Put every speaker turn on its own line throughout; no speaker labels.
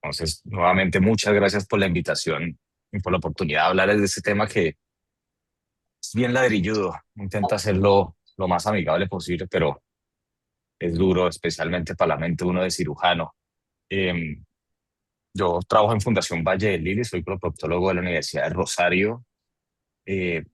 Entonces, nuevamente, muchas gracias por la invitación y por la oportunidad de hablar de este tema que es bien ladrilludo. Intenta hacerlo lo más amigable posible, pero es duro, especialmente para la mente uno de cirujano. Em, yo trabajo en Fundación Valle del Lili, soy proctólogo de la Universidad de Rosario. Eh,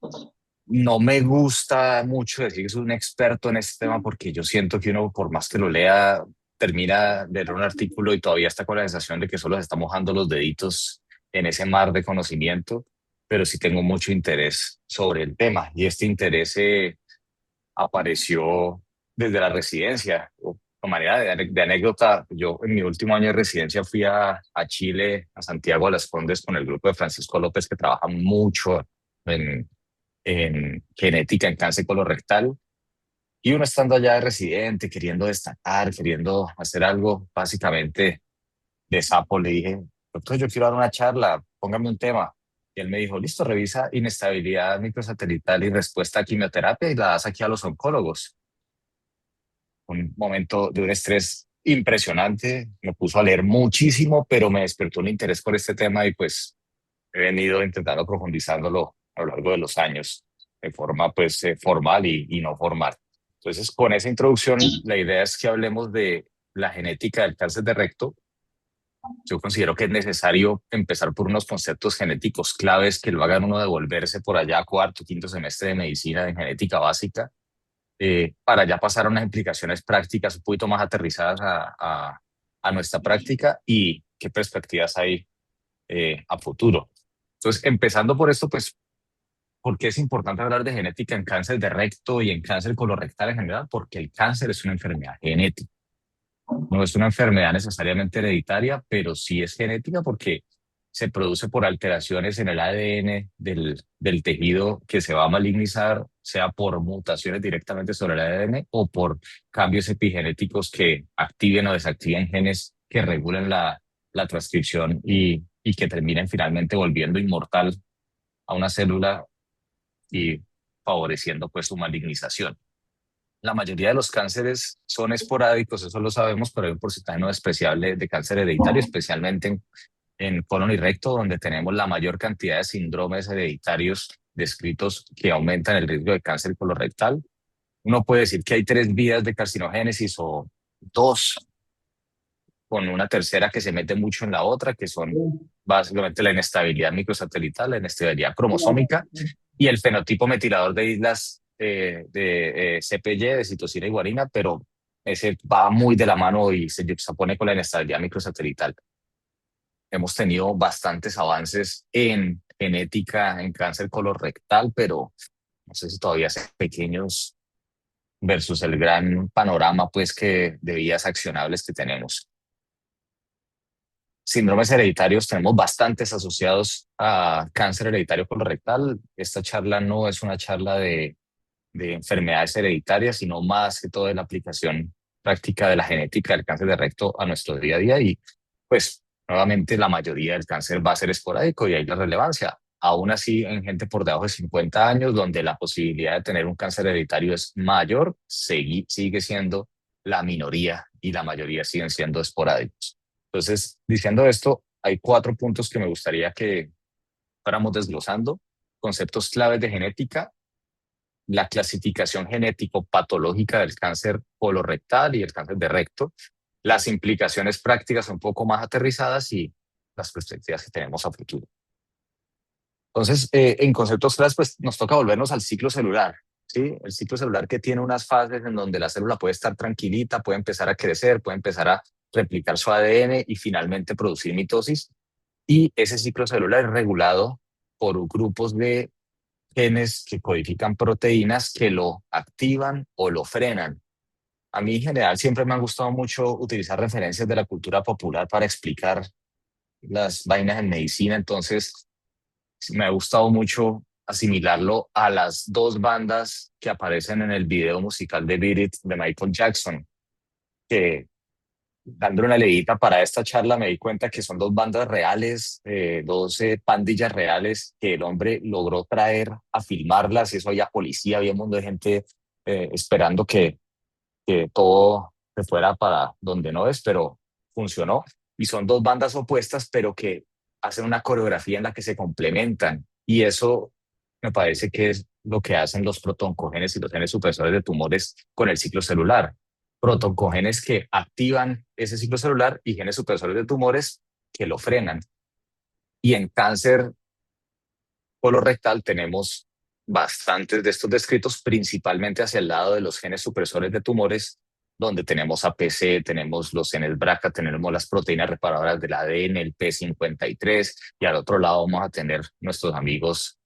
no me gusta mucho decir que soy un experto en este tema porque yo siento que uno, por más que lo lea, termina de leer un artículo y todavía está con la sensación de que solo se está mojando los deditos en ese mar de conocimiento, pero sí tengo mucho interés sobre el tema y este interés apareció desde la residencia. De manera de anécdota, yo en mi último año de residencia fui a Chile, a Santiago de las Condes, con el grupo de Francisco López, que trabaja mucho en, en genética en cáncer colorectal. Y uno estando allá de residente, queriendo destacar, queriendo hacer algo, básicamente de sapo, le dije, doctor, yo quiero dar una charla, póngame un tema. Y él me dijo, listo, revisa inestabilidad microsatelital y respuesta a quimioterapia y la das aquí a los oncólogos. Un momento de un estrés impresionante, me puso a leer muchísimo, pero me despertó un interés por este tema y pues he venido intentando profundizándolo a lo largo de los años, de forma pues formal y no formal. Entonces, con esa introducción, la idea es que hablemos de la genética del cáncer de recto. Yo considero que es necesario empezar por unos conceptos genéticos claves que lo hagan uno devolverse por allá a cuarto, quinto semestre de medicina de genética básica, para ya pasar a unas implicaciones prácticas un poquito más aterrizadas a nuestra práctica y qué perspectivas hay a futuro. Entonces, empezando por esto, pues, ¿por qué es importante hablar de genética en cáncer de recto y en cáncer colorectal en general? Porque el cáncer es una enfermedad genética. No es una enfermedad necesariamente hereditaria, pero sí es genética porque se produce por alteraciones en el ADN del tejido que se va a malignizar, sea por mutaciones directamente sobre el ADN o por cambios epigenéticos que activen o desactiven genes que regulen la transcripción y que terminen finalmente volviendo inmortal a una célula y favoreciendo pues su malignización. La mayoría de los cánceres son esporádicos, eso lo sabemos, pero hay un porcentaje no despreciable de cáncer hereditario, especialmente en colon y recto, donde tenemos la mayor cantidad de síndromes hereditarios descritos que aumentan el riesgo de cáncer colorectal. Uno puede decir que hay tres vías de carcinogénesis o dos, con una tercera que se mete mucho en la otra, que son básicamente la inestabilidad microsatelital, la inestabilidad cromosómica y el fenotipo metilador de islas de CpY, de citosina y guarina, pero ese va muy de la mano y se pone con la inestabilidad microsatelital. Hemos tenido bastantes avances en genética en cáncer colorectal, pero no sé si todavía son pequeños versus el gran panorama pues que de vías accionables que tenemos. Síndromes hereditarios tenemos bastantes asociados a cáncer hereditario colorectal. Esta charla no es una charla de enfermedades hereditarias, sino más que todo de la aplicación práctica de la genética del cáncer de recto a nuestro día a día. Y pues nuevamente la mayoría del cáncer va a ser esporádico y ahí la relevancia. Aún así, en gente por debajo de 50 años, donde la posibilidad de tener un cáncer hereditario es mayor, sigue siendo la minoría y la mayoría siguen siendo esporádicos. Entonces, diciendo esto, hay cuatro puntos que me gustaría que fuéramos desglosando. Conceptos claves de genética, la clasificación genético-patológica del cáncer colorectal y el cáncer de recto, las implicaciones prácticas un poco más aterrizadas y las perspectivas que tenemos a futuro. Entonces, en conceptos claves, pues nos toca volvernos al ciclo celular, ¿sí? El ciclo celular que tiene unas fases en donde la célula puede estar tranquilita, puede empezar a crecer, puede empezar a replicar su ADN y finalmente producir mitosis. Y ese ciclo celular es regulado por grupos de genes que codifican proteínas que lo activan o lo frenan. A mí en general siempre me han gustado mucho utilizar referencias de la cultura popular para explicar las vainas en medicina, entonces me ha gustado mucho asimilarlo a las dos bandas que aparecen en el video musical de Beat It de Michael Jackson, que dando una leída para esta charla me di cuenta que son dos bandas reales, dos pandillas reales que el hombre logró traer a filmarlas y eso había policía, había un mundo de gente esperando que todo se fuera para donde no es, pero funcionó. y son dos bandas opuestas, pero que hacen una coreografía en la que se complementan. Y eso me parece que es lo que hacen los protoncogenes y los genes supresores de tumores con el ciclo celular. Protoncogenes que activan ese ciclo celular y genes supresores de tumores que lo frenan. Y en cáncer colorectal tenemos bastantes de estos descritos, principalmente hacia el lado de los genes supresores de tumores, donde tenemos APC, tenemos los genes BRCA, tenemos las proteínas reparadoras del ADN, el P53, y al otro lado vamos a tener nuestros amigos,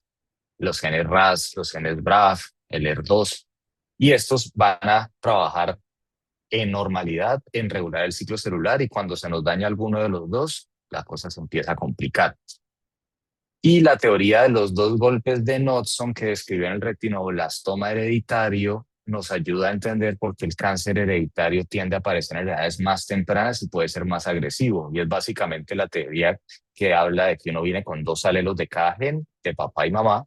los genes RAS, los genes BRAF, el ER2, y estos van a trabajar en normalidad, en regular el ciclo celular, y cuando se nos daña alguno de los dos, la cosa se empieza a complicar. Y la teoría de los dos golpes de Knudson que describió en el retinoblastoma hereditario nos ayuda a entender por qué el cáncer hereditario tiende a aparecer en edades más tempranas y puede ser más agresivo. Y es básicamente la teoría que habla de que uno viene con dos alelos de cada gen, de papá y mamá,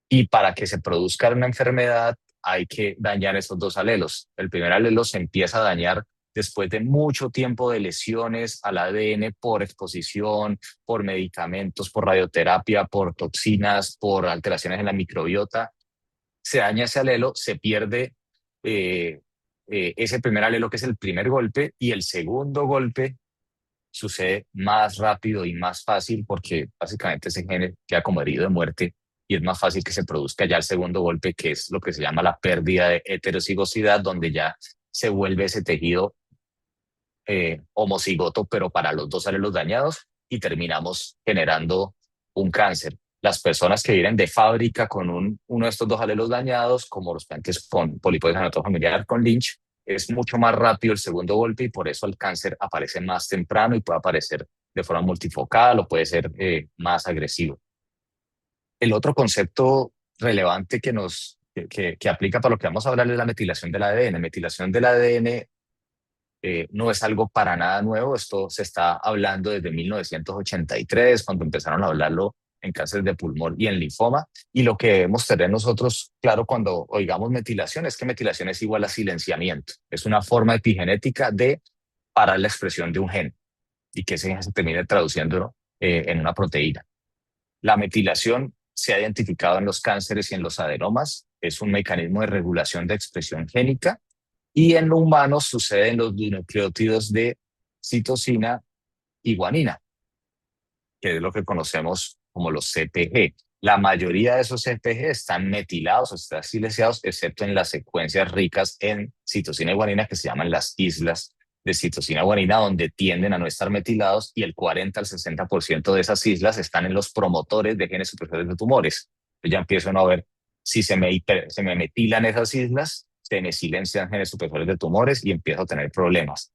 y para que se produzca una enfermedad hay que dañar esos dos alelos. El primer alelo se empieza a dañar después de mucho tiempo de lesiones al ADN por exposición, por medicamentos, por radioterapia, por toxinas, por alteraciones en la microbiota. Se daña ese alelo, se pierde eh, ese primer alelo que es el primer golpe, y el segundo golpe sucede más rápido y más fácil porque básicamente ese gen queda como herido de muerte y es más fácil que se produzca ya el segundo golpe, que es lo que se llama la pérdida de heterocigosidad, donde ya se vuelve ese tejido homocigoto, pero para los dos alelos dañados, y terminamos generando un cáncer. Las personas que vienen de fábrica con uno de estos dos alelos dañados, como los pacientes con poliposis familiar con Lynch, es mucho más rápido el segundo golpe y por eso el cáncer aparece más temprano y puede aparecer de forma multifocal o puede ser más agresivo. El otro concepto relevante que aplica para lo que vamos a hablar es la metilación del ADN. Metilación del ADN no es algo para nada nuevo, esto se está hablando desde 1983, cuando empezaron a hablarlo en cáncer de pulmón y en linfoma, y lo que debemos tener nosotros claro cuando oigamos metilación es que metilación es igual a silenciamiento, es una forma epigenética de parar la expresión de un gen y que ese gen se termine traduciendo en una proteína. La metilación se ha identificado en los cánceres y en los adenomas, es un mecanismo de regulación de expresión génica y en los humanos sucede en los dinucleótidos de citosina y guanina, que es lo que conocemos como los CPG. La mayoría de esos CPG están metilados o están silenciados, excepto en las secuencias ricas en citosina y guanina, que se llaman las islas de citosina y guanina, donde tienden a no estar metilados, y el 40 al 60% de esas islas están en los promotores de genes supresores de tumores. Yo ya empiezo a ver si se me metilan esas islas, se me silencian genes supresores de tumores y empiezo a tener problemas.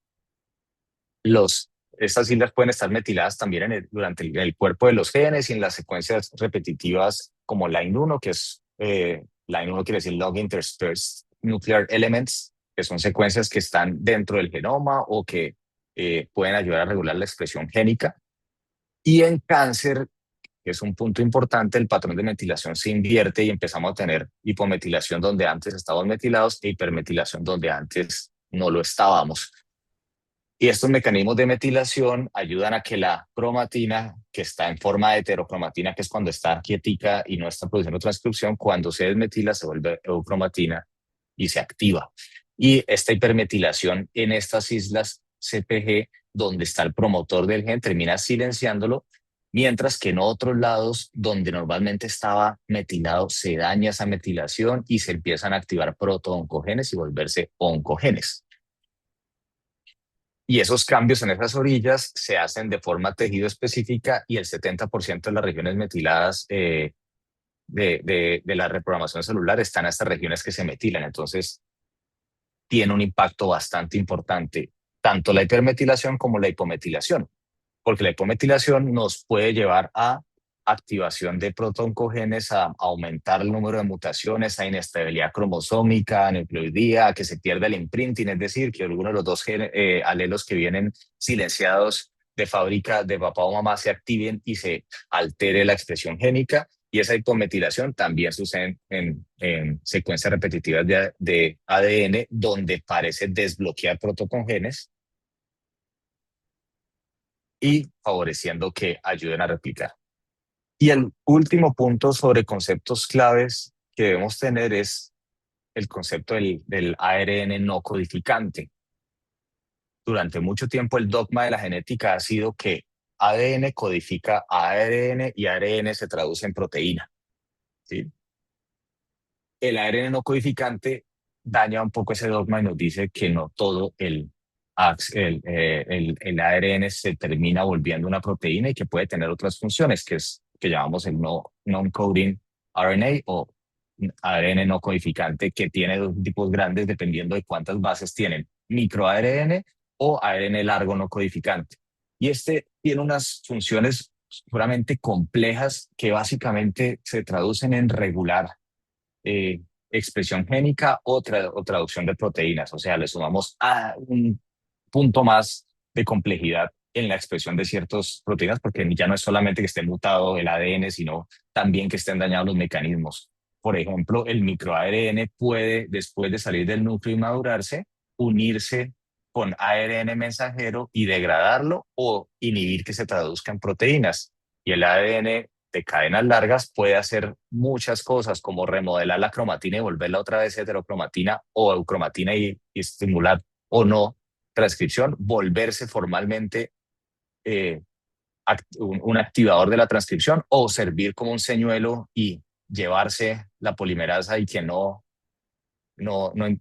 Estas islas pueden estar metiladas también durante el cuerpo de los genes y en las secuencias repetitivas como Line1, que es, Line1 quiere decir Log Interspersed Nuclear Elements, que son secuencias que están dentro del genoma o que pueden ayudar a regular la expresión génica. Y en cáncer, que es un punto importante, el patrón de metilación se invierte y empezamos a tener hipometilación donde antes estábamos metilados e hipermetilación donde antes no lo estábamos. Y estos mecanismos de metilación ayudan a que la cromatina, que está en forma de heterocromatina, que es cuando está quietica y no está produciendo transcripción, cuando se desmetila se vuelve eucromatina y se activa. Y esta hipermetilación en estas islas CPG, donde está el promotor del gen, termina silenciándolo, mientras que en otros lados, donde normalmente estaba metilado, se daña esa metilación y se empiezan a activar protooncogenes y volverse oncogenes. Y esos cambios en esas orillas se hacen de forma tejido específica, y el 70% de las regiones metiladas de la reprogramación celular están en estas regiones que se metilan. Entonces, tiene un impacto bastante importante, tanto la hipermetilación como la hipometilación, porque la hipometilación nos puede llevar a activación de protoncogenes, a aumentar el número de mutaciones, a inestabilidad cromosómica, a nucleoidía, a que se pierda el imprinting, es decir, que alguno de los dos alelos que vienen silenciados de fábrica de papá o mamá se activen y se altere la expresión génica. Y esa hipometilación también sucede en secuencias repetitivas de ADN, donde parece desbloquear protocongenes y favoreciendo que ayuden a replicar. Y el último punto sobre conceptos claves que debemos tener es el concepto del ARN no codificante. Durante mucho tiempo el dogma de la genética ha sido que ADN codifica a ARN y ARN se traduce en proteína, ¿sí? El ARN no codificante daña un poco ese dogma y nos dice que no todo el ARN se termina volviendo una proteína y que puede tener otras funciones, que llamamos el non-coding RNA o ARN no codificante, que tiene dos tipos grandes dependiendo de cuántas bases tienen, microARN o ARN largo no codificante. Y este tiene unas funciones puramente complejas que básicamente se traducen en regular eh, expresión génica o traducción de proteínas. O sea, le sumamos a un punto más de complejidad en la expresión de ciertas proteínas, porque ya no es solamente que esté mutado el ADN, sino también que estén dañados los mecanismos. Por ejemplo, el microARN puede, después de salir del núcleo y madurarse, unirse con ARN mensajero y degradarlo o inhibir que se traduzca en proteínas. Y el ADN de cadenas largas puede hacer muchas cosas como remodelar la cromatina y volverla otra vez heterocromatina o eucromatina y estimular o no transcripción, volverse formalmente eh, un activador de la transcripción o servir como un señuelo y llevarse la polimerasa y que no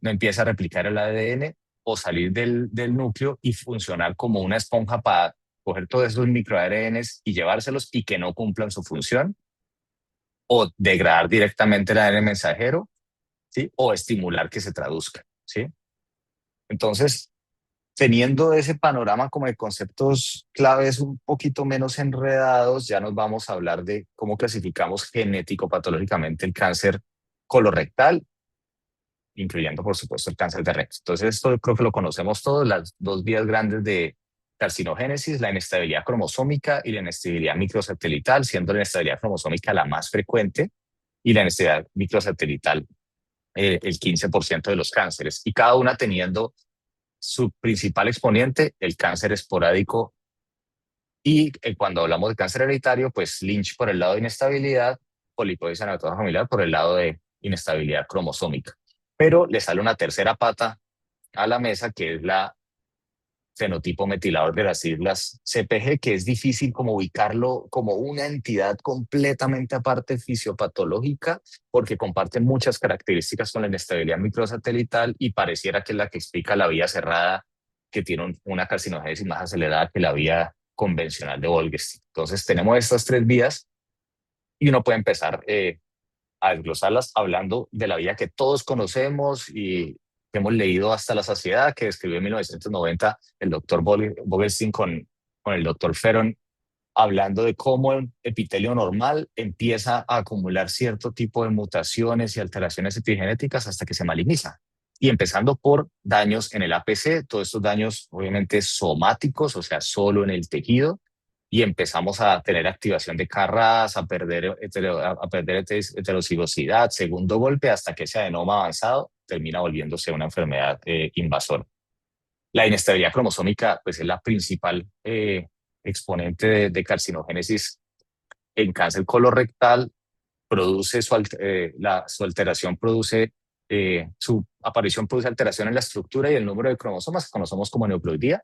empiece a replicar el ADN o salir del núcleo y funcionar como una esponja para coger todos esos microARNs y llevárselos y que no cumplan su función o degradar directamente el ADN mensajero, ¿sí? O estimular que se traduzca, ¿sí? Entonces, teniendo ese panorama como de conceptos claves un poquito menos enredados, ya nos vamos a hablar de cómo clasificamos genético-patológicamente el cáncer colorectal, incluyendo, por supuesto, el cáncer de recto. Entonces, esto creo que lo conocemos todos, las dos vías grandes de carcinogénesis, la inestabilidad cromosómica y la inestabilidad microsatelital, siendo la inestabilidad cromosómica la más frecuente y la inestabilidad microsatelital el 15% de los cánceres, y cada una teniendo su principal exponente, el cáncer esporádico. Y cuando hablamos de cáncer hereditario, pues Lynch por el lado de inestabilidad, poliposis anatómica familiar por el lado de inestabilidad cromosómica. Pero le sale una tercera pata a la mesa, que es la fenotipo metilador de las siglas CPG, que es difícil como ubicarlo como una entidad completamente aparte fisiopatológica, porque comparte muchas características con la inestabilidad microsatelital y pareciera que es la que explica la vía cerrada, que tiene una carcinogénesis más acelerada que la vía convencional de Volgestein. Entonces tenemos estas tres vías y uno puede empezar a desglosarlas hablando de la vía que todos conocemos y que hemos leído hasta la saciedad, que escribió en 1990 el doctor Vogelstein con el doctor Ferron, hablando de cómo el epitelio normal empieza a acumular cierto tipo de mutaciones y alteraciones epigenéticas hasta que se maligniza. Y empezando por daños en el APC, todos estos daños obviamente somáticos, o sea, solo en el tejido, y empezamos a tener activación de carras, a perder heterocigosidad, segundo golpe, hasta que ese adenoma avanzado termina volviéndose una enfermedad invasora. La inestabilidad cromosómica pues, es la principal exponente de carcinogénesis en cáncer colorectal. Produce su alteración, su aparición produce alteración en la estructura y el número de cromosomas, que conocemos como neoploidía.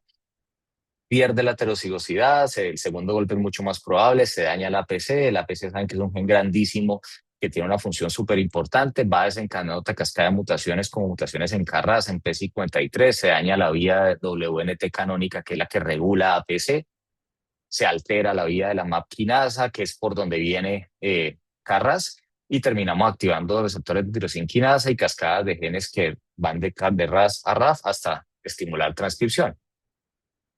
Pierde la heterocigosidad, el segundo golpe es mucho más probable, se daña el APC saben que es un gen grandísimo que tiene una función súper importante, va desencadenando otra cascada de mutaciones como mutaciones en Carras, en P53, se daña la vía WNT canónica, que es la que regula APC, se altera la vía de la MAP quinasa, que es por donde viene Carras, y terminamos activando receptores de tirosina quinasa y cascadas de genes que van de RAS a RAF hasta estimular transcripción.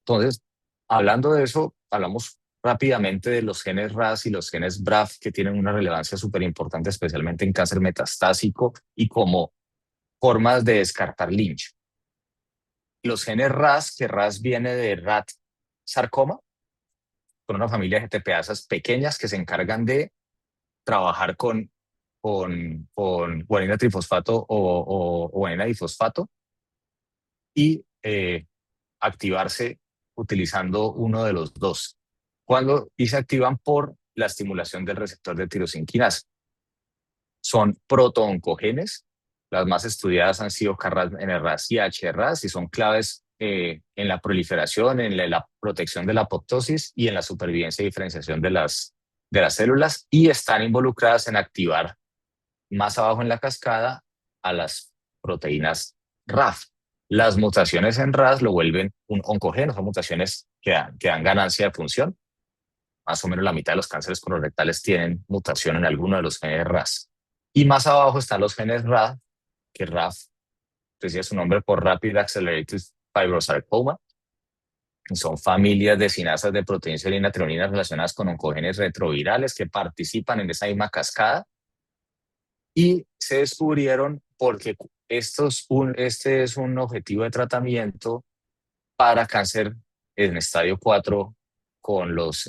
Entonces, hablando de eso, hablamos rápidamente de los genes RAS y los genes BRAF, que tienen una relevancia súper importante, especialmente en cáncer metastásico y como formas de descartar Lynch. Los genes RAS, que RAS viene de rat sarcoma, con una familia de GTPasas pequeñas que se encargan de trabajar con guanina trifosfato o guanina difosfato y activarse utilizando uno de los dos. Y se activan por la estimulación del receptor de tirosinquinasa. Son protooncogenes. Las más estudiadas han sido KRAS-NRAS y HRAS y son claves en la proliferación, en la protección de la apoptosis y en la supervivencia y diferenciación de las células, y están involucradas en activar más abajo en la cascada a las proteínas RAF. Las mutaciones en RAS lo vuelven un oncogeno, son mutaciones que dan ganancia de función. Más o menos la mitad de los cánceres colorectales tienen mutación en alguno de los genes RAS. Y más abajo están los genes RAF, que RAF decía su nombre por Rapid Accelerated Fibrosarcoma. Son familias de sinasas de proteína serina treonina relacionadas con oncogenes retrovirales que participan en esa misma cascada, y se descubrieron porque este es un objetivo de tratamiento para cáncer en estadio 4 con los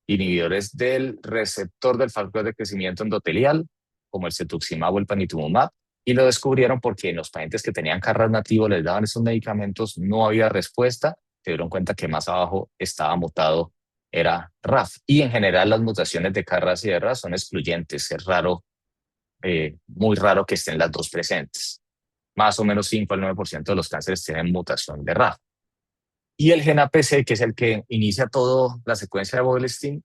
inhibidores del receptor del factor de crecimiento endotelial, como el cetuximab o el panitumumab, y lo descubrieron porque en los pacientes que tenían KRAS nativo les daban esos medicamentos, no había respuesta, se dieron cuenta que más abajo estaba mutado, era RAF. Y en general las mutaciones de KRAS y de RAS son excluyentes, es raro, muy raro que estén las dos presentes. Más o menos 5 al 9% de los cánceres tienen mutación de RAF. Y el gen APC, que es el que inicia toda la secuencia de Bolestein,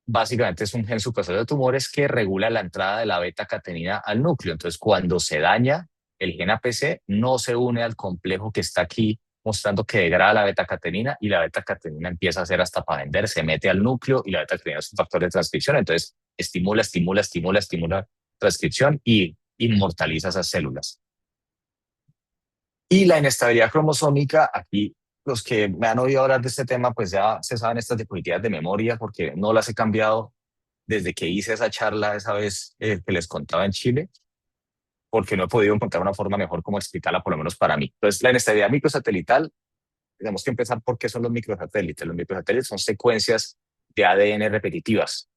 básicamente es un gen supresor de tumores que regula la entrada de la beta-catenina al núcleo. Entonces, cuando se daña el gen APC, no se une al complejo que está aquí mostrando que degrada la beta-catenina, y la beta-catenina empieza a hacer hasta para vender, se mete al núcleo, y la beta-catenina es un factor de transcripción. Entonces, estimula transcripción y inmortaliza esas células. Y la inestabilidad cromosómica, aquí los que me han oído hablar de este tema, pues ya se saben estas diapositivas de memoria porque no las he cambiado desde que hice esa charla esa vez que les contaba en Chile, porque no he podido encontrar una forma mejor como explicarla, por lo menos para mí. Entonces, la inestabilidad microsatelital, tenemos que empezar por qué son los microsatélites. Los microsatélites son secuencias de ADN repetitivas,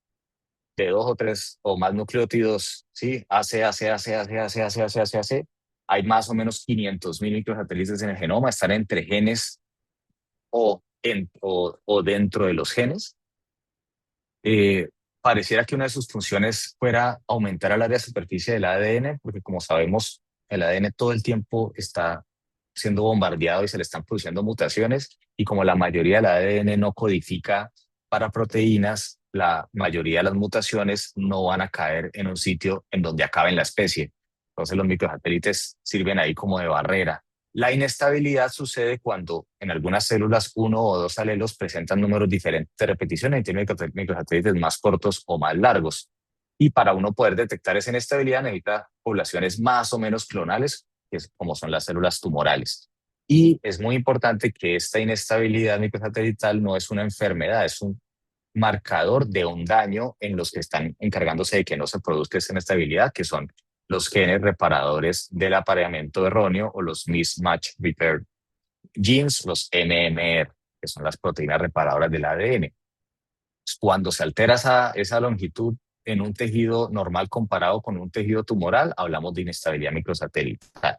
de 2 o 3 o más nucleótidos, ¿sí? AC. Hay más o menos 500.000 microsatélites en el genoma, están entre genes o dentro de los genes. Pareciera que una de sus funciones fuera aumentar el área de superficie del ADN, porque como sabemos, el ADN todo el tiempo está siendo bombardeado y se le están produciendo mutaciones, y como la mayoría del ADN no codifica para proteínas, la mayoría de las mutaciones no van a caer en un sitio en donde acaben la especie. Entonces los microsatélites sirven ahí como de barrera. La inestabilidad sucede cuando en algunas células 1 o 2 alelos presentan números diferentes de repeticiones y tienen microsatélites más cortos o más largos. Y para uno poder detectar esa inestabilidad necesita poblaciones más o menos clonales, como son las células tumorales. Y es muy importante que esta inestabilidad microsatelital no es una enfermedad, es un marcador de un daño en los que están encargándose de que no se produzca esa inestabilidad, que son los genes reparadores del apareamiento erróneo o los mismatch repair genes, los MMR, que son las proteínas reparadoras del ADN. Cuando se altera esa longitud en un tejido normal comparado con un tejido tumoral, hablamos de inestabilidad microsatelital,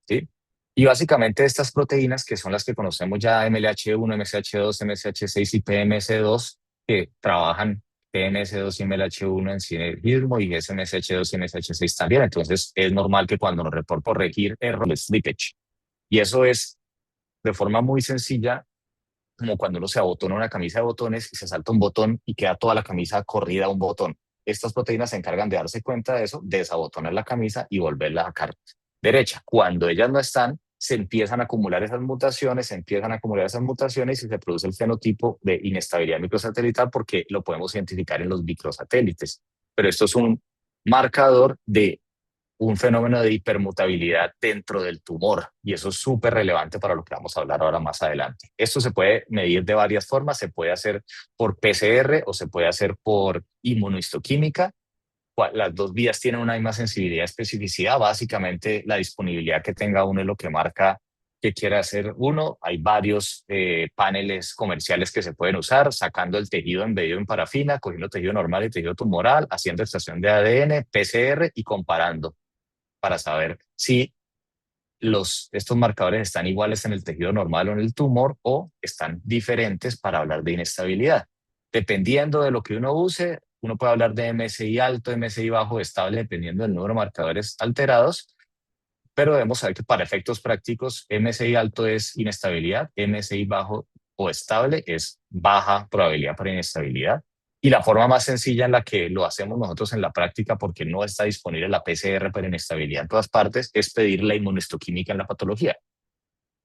¿sí? Y básicamente estas proteínas, que son las que conocemos ya, MLH1, MSH2, MSH6 y PMS2, que trabajan PMS2 y MLH1 en sinergismo, y MSH2 y MSH6 también. Entonces es normal que cuando nos por corregir error de slippage. Y eso es de forma muy sencilla, como cuando uno se abotona una camisa de botones y se salta un botón y queda toda la camisa corrida a un botón. Estas proteínas se encargan de darse cuenta de eso, desabotonar la camisa y volverla a sacar derecha. Cuando ellas no están, se empiezan a acumular esas mutaciones, y se produce el fenotipo de inestabilidad microsatelital, porque lo podemos identificar en los microsatélites. Pero esto es un marcador de un fenómeno de hipermutabilidad dentro del tumor, y eso es súper relevante para lo que vamos a hablar ahora más adelante. Esto se puede medir de varias formas, se puede hacer por PCR o se puede hacer por inmunohistoquímica. Las dos vías tienen una misma sensibilidad y especificidad. Básicamente la disponibilidad que tenga uno es lo que marca qué quiere hacer uno. Hay varios paneles comerciales que se pueden usar, sacando el tejido embedido en parafina, cogiendo tejido normal y tejido tumoral, haciendo extracción de ADN, PCR y comparando para saber si estos marcadores están iguales en el tejido normal o en el tumor o están diferentes para hablar de inestabilidad. Dependiendo de lo que uno use, uno puede hablar de MSI alto, MSI bajo, estable, dependiendo del número de marcadores alterados, pero debemos saber que para efectos prácticos, MSI alto es inestabilidad, MSI bajo o estable es baja probabilidad para inestabilidad. Y la forma más sencilla en la que lo hacemos nosotros en la práctica, porque no está disponible la PCR para inestabilidad en todas partes, es pedir la inmunohistoquímica en la patología.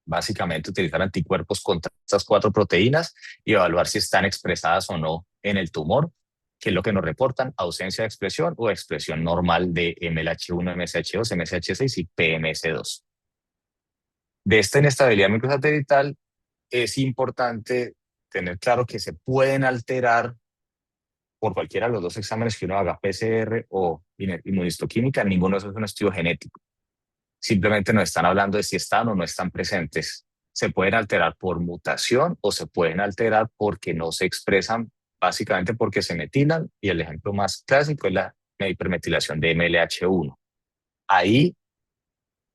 Básicamente utilizar anticuerpos contra estas cuatro proteínas y evaluar si están expresadas o no en el tumor, que es lo que nos reportan: ausencia de expresión o expresión normal de MLH1, MSH2, MSH6 y PMS2. De esta inestabilidad microsatelital es importante tener claro que se pueden alterar por cualquiera de los dos exámenes que uno haga, PCR o inmunohistoquímica. Ninguno de esos es un estudio genético. Simplemente nos están hablando de si están o no están presentes. Se pueden alterar por mutación o se pueden alterar porque no se expresan, básicamente porque se metilan, y el ejemplo más clásico es la hipermetilación de MLH1. Ahí,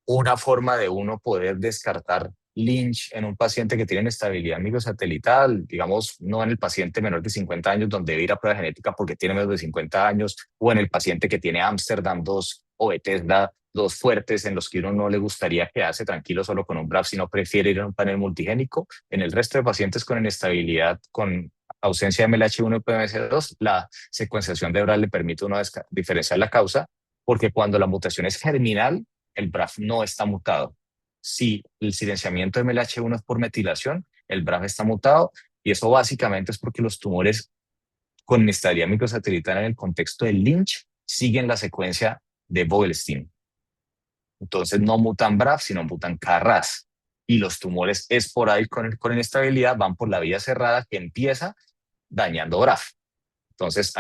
una forma de uno poder descartar Lynch en un paciente que tiene inestabilidad microsatelital, digamos, no en el paciente menor de 50 años donde debe ir a prueba genética porque tiene menos de 50 años, o en el paciente que tiene Amsterdam 2 o Bethesda 2 fuertes en los que uno no le gustaría quedarse tranquilo solo con un BRAF, sino prefiere ir a un panel multigénico. En el resto de pacientes con inestabilidad, con ausencia de MLH1 y PMS2, la secuenciación de BRAF le permite a uno diferenciar la causa, porque cuando la mutación es germinal, el BRAF no está mutado. Si el silenciamiento de MLH1 es por metilación, el BRAF está mutado, y eso básicamente es porque los tumores con inestabilidad microsatelital en el contexto del Lynch siguen la secuencia de Vogelstein. Entonces no mutan BRAF, sino mutan KRAS. Y los tumores esporádicos con inestabilidad van por la vía cerrada que empieza dañando BRAF. Entonces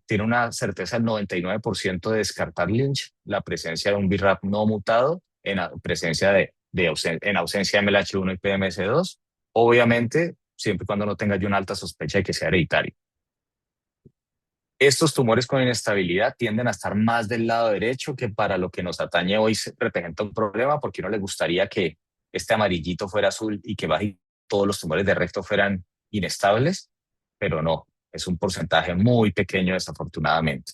tiene una certeza del 99% de descartar Lynch la presencia de un BRAF no mutado en presencia en ausencia de MLH1 y PMS2, obviamente siempre y cuando no tenga yo una alta sospecha de que sea hereditario. Estos tumores con inestabilidad tienden a estar más del lado derecho, que para lo que nos atañe hoy representa un problema, porque no le gustaría que este amarillito fuera azul y que todos los tumores de recto fueran inestables, pero no, es un porcentaje muy pequeño desafortunadamente.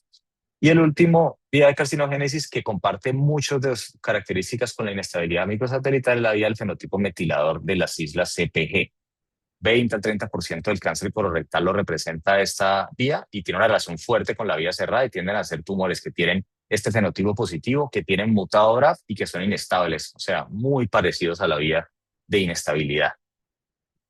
Y el último, vía de carcinogénesis, que comparte muchas de las características con la inestabilidad microsatelital, es la vía del fenotipo metilador de las islas CPG. 20 al 30% del cáncer colorectal lo representa esta vía y tiene una relación fuerte con la vía cerrada, y tienden a ser tumores que tienen este fenotipo positivo, que tienen mutado BRAF y que son inestables, o sea, muy parecidos a la vía de inestabilidad.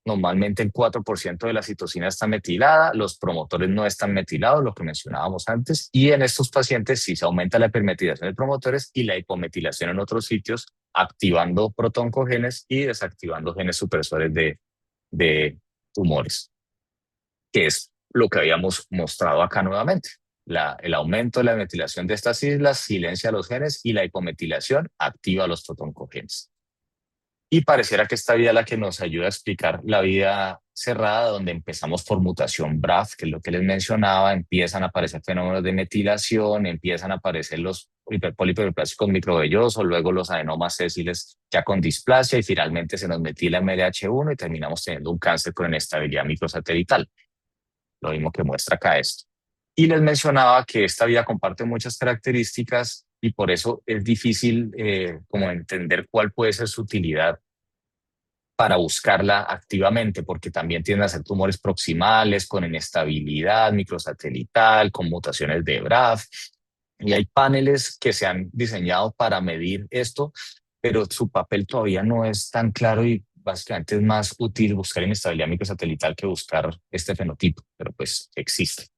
Normalmente el 4% de la citosina está metilada, los promotores no están metilados, lo que mencionábamos antes, y en estos pacientes sí se aumenta la hipermetilación de promotores y la hipometilación en otros sitios, activando protoncogenes y desactivando genes supresores de tumores, que es lo que habíamos mostrado acá nuevamente. El aumento de la metilación de estas islas silencia los genes y la hipometilación activa los protoncogenes. Y pareciera que esta vía es la que nos ayuda a explicar la vía cerrada, donde empezamos por mutación BRAF, que es lo que les mencionaba, empiezan a aparecer fenómenos de metilación, empiezan a aparecer los polihiperplásticos microvellosos, luego los adenomas sésiles ya con displasia, y finalmente se nos metila MLH1 y terminamos teniendo un cáncer con inestabilidad microsatelital. Lo mismo que muestra acá esto. Y les mencionaba que esta vía comparte muchas características y por eso es difícil como entender cuál puede ser su utilidad para buscarla activamente, porque también tienden a ser tumores proximales con inestabilidad microsatelital, con mutaciones de BRAF, y hay paneles que se han diseñado para medir esto, pero su papel todavía no es tan claro, y básicamente es más útil buscar inestabilidad microsatelital que buscar este fenotipo, pero pues existe.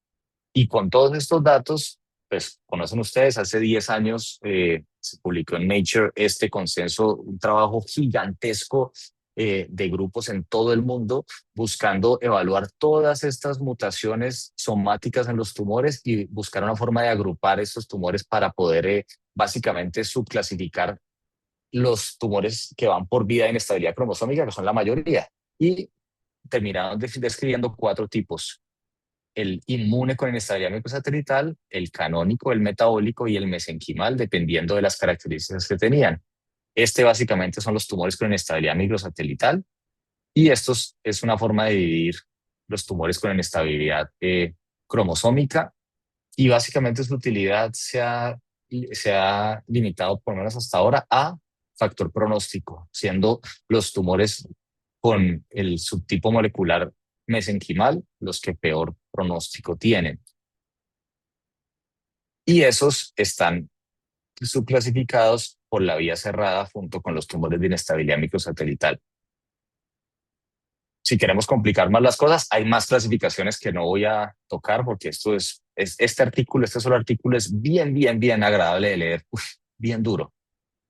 Y con todos estos datos, pues conocen ustedes, hace 10 años se publicó en Nature este consenso, un trabajo gigantesco de grupos en todo el mundo buscando evaluar todas estas mutaciones somáticas en los tumores y buscar una forma de agrupar estos tumores para poder básicamente subclasificar los tumores que van por vía de inestabilidad cromosómica, que son la mayoría, y terminaron describiendo 4 tipos: el inmune con inestabilidad microsatelital, el canónico, el metabólico y el mesenquimal, dependiendo de las características que tenían. Este básicamente son los tumores con inestabilidad microsatelital y estos es una forma de dividir los tumores con inestabilidad cromosómica y básicamente su utilidad se ha limitado, por lo menos hasta ahora, a factor pronóstico, siendo los tumores con el subtipo molecular mesenquimal los que peor pronóstico tienen. Y esos están subclasificados por la vía cerrada junto con los tumores de inestabilidad microsatelital. Si queremos complicar más las cosas, hay más clasificaciones que no voy a tocar porque este artículo, este solo artículo es bien agradable de leer, bien duro,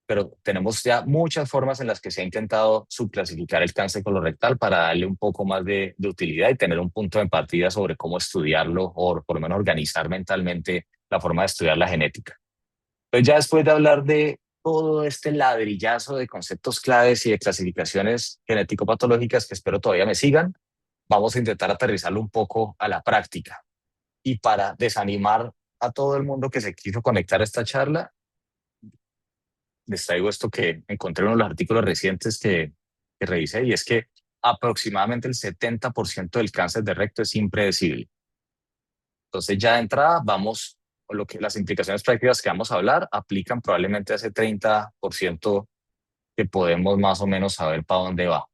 pero tenemos ya muchas formas en las que se ha intentado subclasificar el cáncer colorectal para darle un poco más de utilidad y tener un punto de partida sobre cómo estudiarlo o por lo menos organizar mentalmente la forma de estudiar la genética. Entonces ya después de hablar de todo este ladrillazo de conceptos claves y de clasificaciones genético-patológicas que espero todavía me sigan, vamos a intentar aterrizarlo un poco a la práctica. Y para desanimar a todo el mundo que se quiso conectar a esta charla, les traigo esto que encontré en uno de los artículos recientes que revisé, y es que aproximadamente el 70% del cáncer de recto es impredecible. Entonces ya de entrada vamos, con lo que las implicaciones prácticas que vamos a hablar aplican probablemente a ese 30% que podemos más o menos saber para dónde va.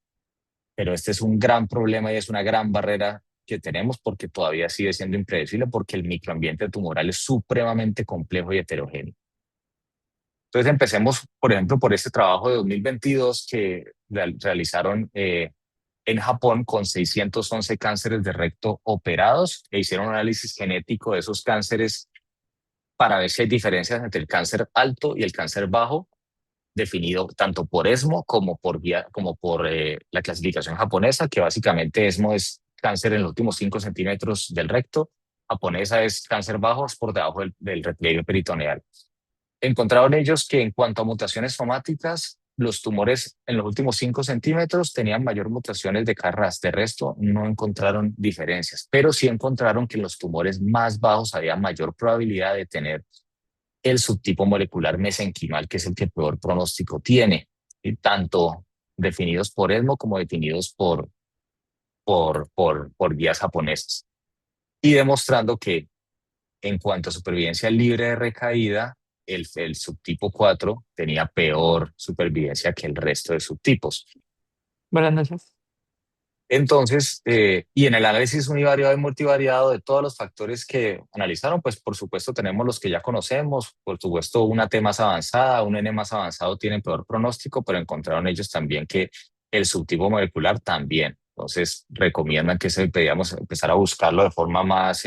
Pero este es un gran problema y es una gran barrera que tenemos porque todavía sigue siendo impredecible porque el microambiente tumoral es supremamente complejo y heterogéneo. Entonces empecemos, por ejemplo, por este trabajo de 2022 que realizaron en Japón con 611 cánceres de recto operados e hicieron un análisis genético de esos cánceres para ver si hay diferencias entre el cáncer alto y el cáncer bajo, definido tanto por ESMO como por la clasificación japonesa, que básicamente ESMO es cáncer en los últimos 5 centímetros del recto, japonesa es cáncer bajo, es por debajo del repliegue peritoneal. Encontraron ellos que en cuanto a mutaciones somáticas, los tumores en los últimos 5 centímetros tenían mayor mutaciones de Carras. De resto, no encontraron diferencias, pero sí encontraron que en los tumores más bajos había mayor probabilidad de tener el subtipo molecular mesenquimal, que es el que peor pronóstico tiene, y tanto definidos por ESMO como definidos por guías japonesas. Y demostrando que en cuanto a supervivencia libre de recaída, el subtipo 4 tenía peor supervivencia que el resto de subtipos.
Buenas noches.
Entonces, y en el análisis univariado y multivariado de todos los factores que analizaron, pues por supuesto tenemos los que ya conocemos, por supuesto una T más avanzada, un N más avanzado tienen peor pronóstico, pero encontraron ellos también que el subtipo molecular también. Entonces, recomiendan que deberíamos empezar a buscarlo de forma más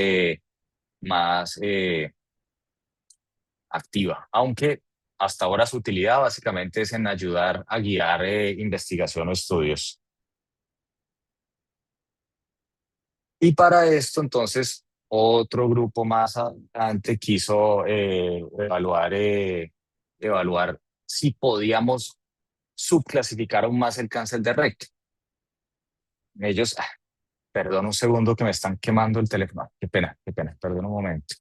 activa, aunque hasta ahora su utilidad básicamente es en ayudar a guiar investigación o estudios. Y para esto, entonces, otro grupo más adelante quiso evaluar si podíamos subclasificar aún más el cáncer de recto. Ellos, perdón un segundo que me están quemando el teléfono. Qué pena, perdón un momento.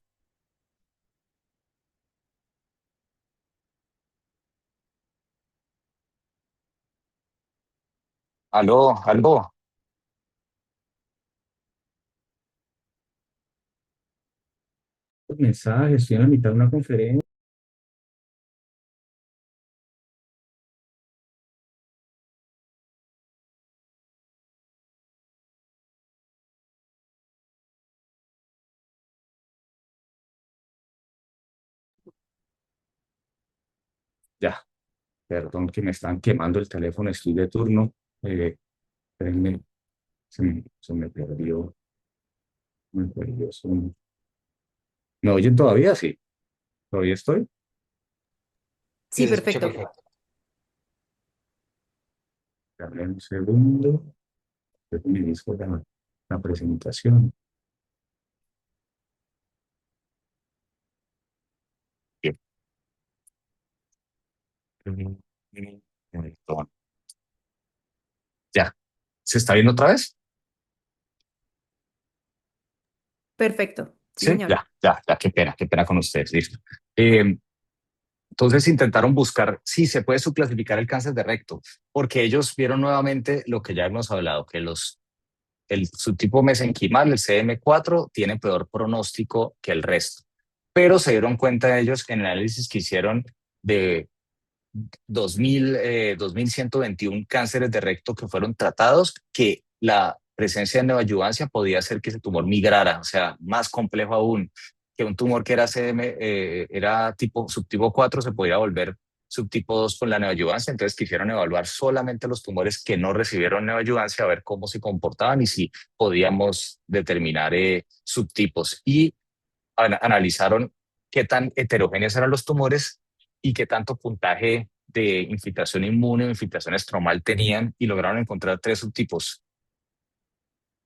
Aló, aló.
Mensajes, estoy en la mitad de una conferencia. Ya, perdón que me están quemando el teléfono, estoy de turno. Espérenme, se me perdió. Me perdió. ¿Me oyen todavía? Sí, todavía estoy.
Sí, perfecto.
Dame un segundo. Me dijo la presentación.
Ya, ¿se está viendo otra vez?
Perfecto. Sí,
Sí,
señor.
qué pena con ustedes, listo. Entonces intentaron buscar si se puede subclasificar el cáncer de recto, porque ellos vieron nuevamente lo que ya hemos hablado, que el subtipo mesenquimal, el CM4, tiene peor pronóstico que el resto. Pero se dieron cuenta ellos en el análisis que hicieron de 2.121 cánceres de recto que fueron tratados, que la presencia de neoadyuvancia podía hacer que ese tumor migrara, o sea, más complejo aún, que un tumor que era era subtipo 4 se podía volver subtipo 2 con la neoadyuvancia. Entonces quisieron evaluar solamente los tumores que no recibieron neoadyuvancia, a ver cómo se comportaban y si podíamos determinar subtipos. Y analizaron qué tan heterogéneos eran los tumores y qué tanto puntaje de infiltración inmune o infiltración estromal tenían, y lograron encontrar tres subtipos.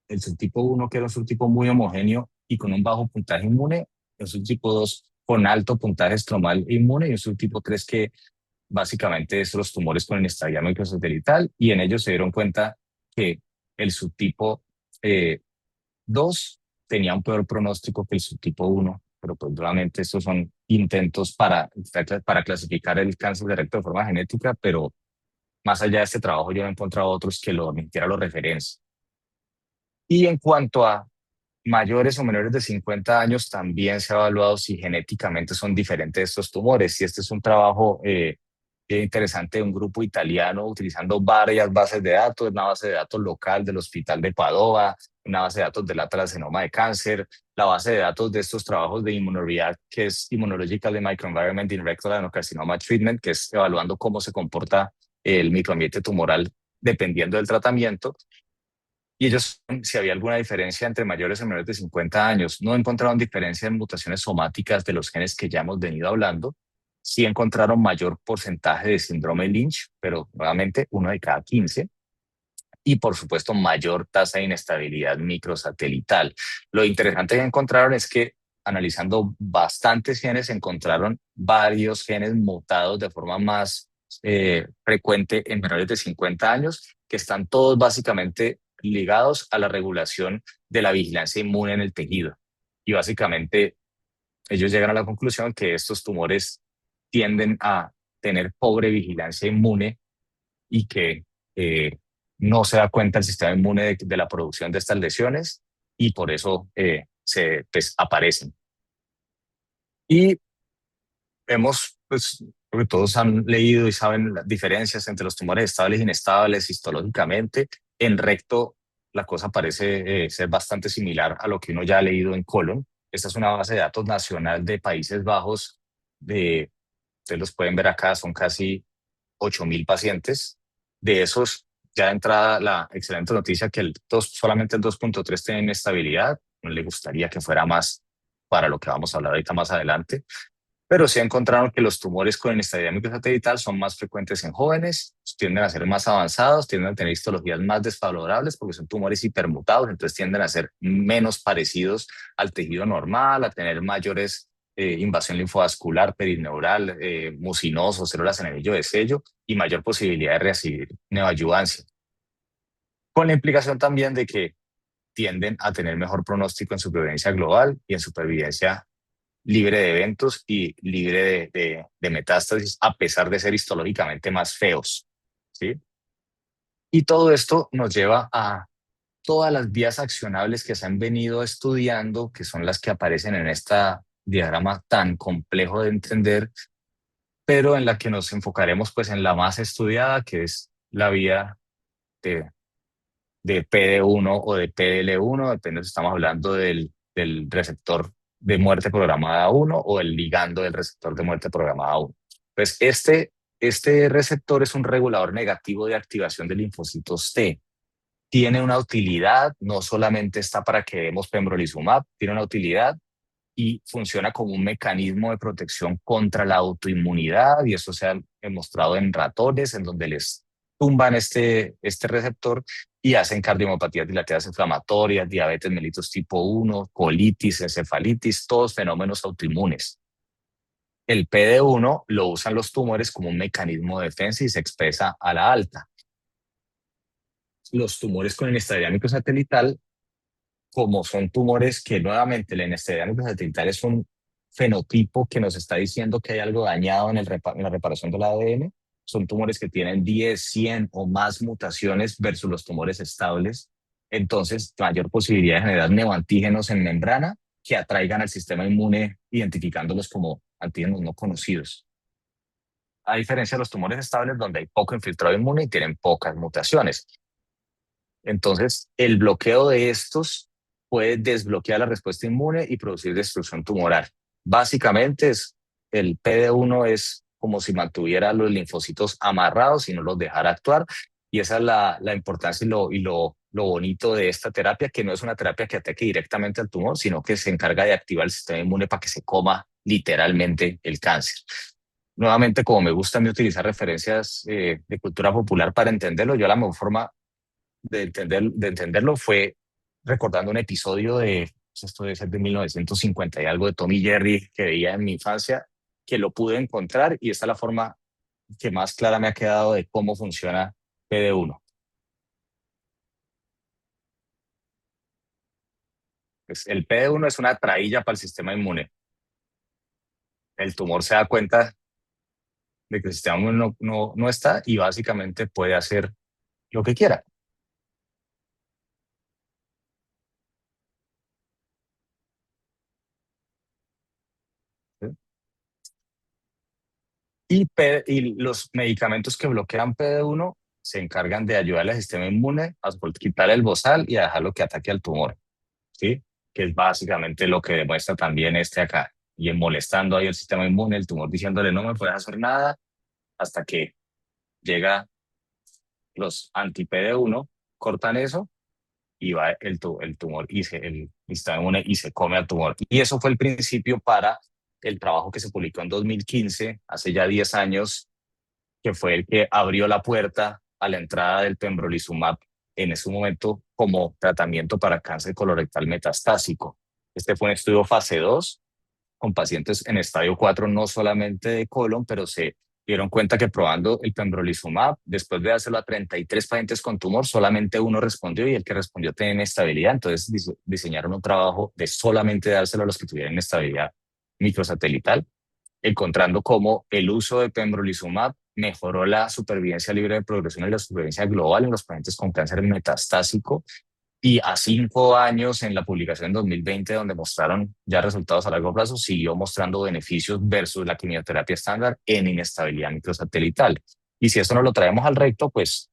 El subtipo 1, que era un subtipo muy homogéneo y con un bajo puntaje inmune; el subtipo 2 con alto puntaje estromal e inmune; y un subtipo 3 que básicamente es los tumores con inestabilidad microsatelital, y en ellos se dieron cuenta que el subtipo 2 tenía un peor pronóstico que el subtipo 1, pero pues nuevamente estos son intentos para clasificar el cáncer de recto de forma genética, pero más allá de este trabajo yo no he encontrado otros que ni siquiera lo referencien. Y en cuanto a mayores o menores de 50 años, también se ha evaluado si genéticamente son diferentes estos tumores. Y este es un trabajo interesante de un grupo italiano utilizando varias bases de datos: una base de datos local del Hospital de Padova, una base de datos del Atlas-Genoma de Cáncer, la base de datos de estos trabajos de Immunoreact, que es Immunological Microenvironment in Rectal Adenocarcinoma Treatment, que es evaluando cómo se comporta el microambiente tumoral dependiendo del tratamiento. Y ellos, si había alguna diferencia entre mayores y menores de 50 años, no encontraron diferencia en mutaciones somáticas de los genes que ya hemos venido hablando. Sí encontraron mayor porcentaje de síndrome Lynch, pero nuevamente 1 de cada 15. Y por supuesto, mayor tasa de inestabilidad microsatelital. Lo interesante que encontraron es que, analizando bastantes genes, encontraron varios genes mutados de forma más frecuente en menores de 50 años, que están todos básicamente ligados a la regulación de la vigilancia inmune en el tejido. Y básicamente ellos llegan a la conclusión que estos tumores tienden a tener pobre vigilancia inmune, y que no se da cuenta el sistema inmune de la producción de estas lesiones, y por eso pues, aparecen. Y creo que todos han leído y saben las diferencias entre los tumores estables e inestables histológicamente. En recto la cosa parece ser bastante similar a lo que uno ya ha leído en colon. Esta es una base de datos nacional de Países Bajos. Ustedes los pueden ver acá, son casi 8.000 pacientes. De esos, ya de entrada, la excelente noticia que solamente el 2.3 tiene inestabilidad. No le gustaría que fuera más para lo que vamos a hablar ahorita más adelante. Pero sí encontraron que los tumores con inestabilidad microsatelital son más frecuentes en jóvenes, tienden a ser más avanzados, tienden a tener histologías más desfavorables porque son tumores hipermutados, entonces tienden a ser menos parecidos al tejido normal, a tener mayores invasión linfovascular, perineural, mucinoso, células en anillo de sello, y mayor posibilidad de recibir neoadyuvancia. Con la implicación también de que tienden a tener mejor pronóstico en supervivencia global y en supervivencia libre de eventos y libre de metástasis, a pesar de ser histológicamente más feos, ¿sí? Y todo esto nos lleva a todas las vías accionables que se han venido estudiando, que son las que aparecen en este diagrama tan complejo de entender, pero en la que nos enfocaremos pues en la más estudiada, que es la vía de PD1 o de PDL1, depende si estamos hablando del receptor de muerte programada 1 o el ligando del receptor de muerte programada 1. Pues este receptor es un regulador negativo de activación de linfocitos T. Tiene una utilidad, no solamente está para que demos pembrolizumab, tiene una utilidad y funciona como un mecanismo de protección contra la autoinmunidad, y eso se ha demostrado en ratones, en donde les tumban este receptor y hacen cardiomiopatías dilatadas inflamatorias, diabetes mellitus tipo 1, colitis, encefalitis, todos fenómenos autoinmunes. El PD1 lo usan los tumores como un mecanismo de defensa y se expresa a la alta. Los tumores con inestabilidad microsatelital, como son tumores que nuevamente la inestabilidad microsatelital es un fenotipo que nos está diciendo que hay algo dañado en la reparación del ADN. Son tumores que tienen 10, 100 o más mutaciones versus los tumores estables. Entonces, mayor posibilidad de generar neoantígenos en membrana que atraigan al sistema inmune, identificándolos como antígenos no conocidos. A diferencia de los tumores estables, donde hay poco infiltrado inmune y tienen pocas mutaciones. Entonces, el bloqueo de estos puede desbloquear la respuesta inmune y producir destrucción tumoral. Básicamente, el PD-1 es como si mantuviera los linfocitos amarrados y no los dejara actuar. Y esa es la importancia y lo bonito de esta terapia, que no es una terapia que ataque directamente al tumor, sino que se encarga de activar el sistema inmune para que se coma literalmente el cáncer. Nuevamente, como me gusta a mí utilizar referencias de cultura popular para entenderlo, yo la mejor forma de entenderlo fue recordando un episodio esto debe ser de 1950 y algo de Tom y Jerry que veía en mi infancia, que lo pude encontrar y esta es la forma que más clara me ha quedado de cómo funciona PD1. Pues el PD1 es una trailla para el sistema inmune. El tumor se da cuenta de que el sistema inmune no está y básicamente puede hacer lo que quiera. Y los medicamentos que bloquean PD1 se encargan de ayudar al sistema inmune a quitar el bozal y a dejarlo que ataque al tumor, ¿sí? Que es básicamente lo que demuestra también acá. Y en molestando ahí el sistema inmune, el tumor diciéndole no me puedes hacer nada, hasta que llega los anti-PD1, cortan eso y va el tumor y el sistema inmune y se come al tumor. Y eso fue el principio para el trabajo que se publicó en 2015, hace ya 10 años, que fue el que abrió la puerta a la entrada del pembrolizumab en ese momento como tratamiento para cáncer colorectal metastásico. Este fue un estudio fase 2 con pacientes en estadio 4, no solamente de colon, pero se dieron cuenta que probando el pembrolizumab, después de dárselo a 33 pacientes con tumor, solamente uno respondió y el que respondió tenía inestabilidad. Entonces diseñaron un trabajo de solamente dárselo a los que tuvieran inestabilidad microsatelital, encontrando cómo el uso de pembrolizumab mejoró la supervivencia libre de progresión y la supervivencia global en los pacientes con cáncer metastásico. Y a 5 años, en la publicación en 2020, donde mostraron ya resultados a largo plazo, siguió mostrando beneficios versus la quimioterapia estándar en inestabilidad microsatelital. Y si esto no lo traemos al recto, pues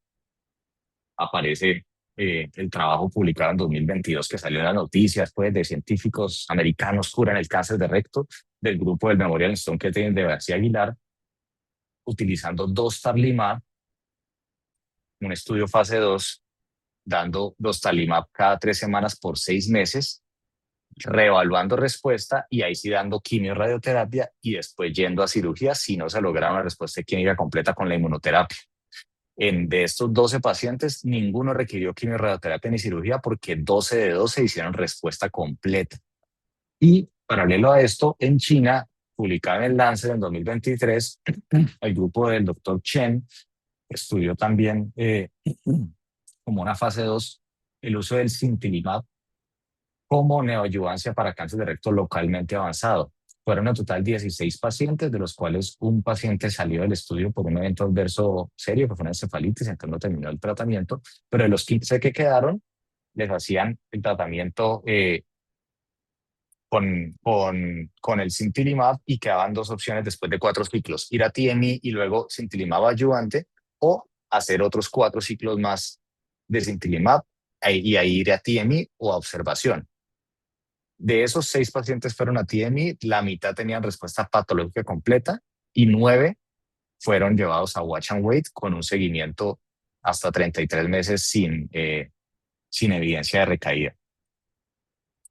aparece el trabajo publicado en 2022 que salió en las noticias, pues, de científicos americanos curan el cáncer de recto del grupo del Memorial Sloan Kettering de García Aguilar, utilizando dostarlimab, un estudio fase 2, dando dostarlimab cada 3 semanas por 6 meses, reevaluando respuesta y ahí sí dando quimio-radioterapia y después yendo a cirugía si no se logra una respuesta clínica completa con la inmunoterapia. De estos 12 pacientes, ninguno requirió quimio-radioterapia ni cirugía porque 12 de 12 hicieron respuesta completa. Y paralelo a esto, en China, publicado en el Lancet en 2023, el grupo del doctor Chen estudió también como una fase 2 el uso del sintilimab como neoadyuvancia para cáncer de recto localmente avanzado. Fueron en total 16 pacientes, de los cuales un paciente salió del estudio por un evento adverso serio, que fue una encefalitis, entonces no terminó el tratamiento, pero de los 15 que quedaron, les hacían el tratamiento con el sintilimab y quedaban 2 opciones después de 4 ciclos, ir a TMI y luego sintilimab adyuvante o hacer otros 4 ciclos más de sintilimab y ahí ir a TMI o a observación. De esos 6 pacientes fueron a TMI, la mitad tenían respuesta patológica completa y 9 fueron llevados a Watch and Wait con un seguimiento hasta 33 meses sin evidencia de recaída.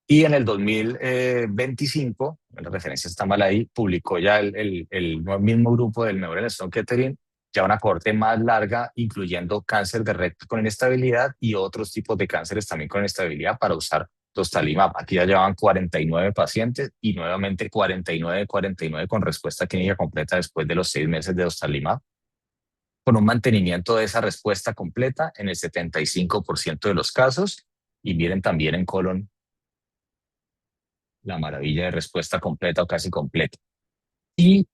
Y en el 2025, la referencia está mal ahí, publicó ya el mismo grupo del Memorial Sloan Kettering ya una cohorte más larga, incluyendo cáncer de recto con inestabilidad y otros tipos de cánceres también con inestabilidad para usar dostarlimab. Aquí ya llevan 49 pacientes y nuevamente 49 con respuesta clínica completa después de los 6 meses de dostarlimab, con un mantenimiento de esa respuesta completa en el 75% de los casos. Y miren también en colon la maravilla de respuesta completa o casi completa. Y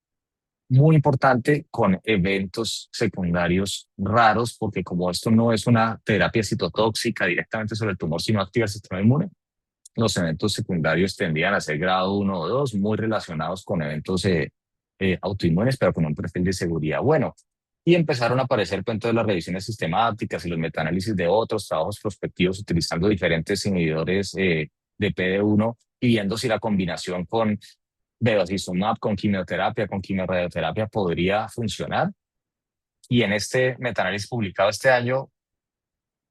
muy importante con eventos secundarios raros, porque como esto no es una terapia citotóxica directamente sobre el tumor, sino activa el sistema inmune, los eventos secundarios tendrían a ser grado 1 o 2, muy relacionados con eventos autoinmunes, pero con un perfil de seguridad bueno. Y empezaron a aparecer pues, entonces las revisiones sistemáticas y los metaanálisis de otros trabajos prospectivos utilizando diferentes inhibidores de PD-1 y viendo si la combinación con bevacizumab, con quimioterapia, con quimiorradioterapia podría funcionar. Y en este metaanálisis publicado este año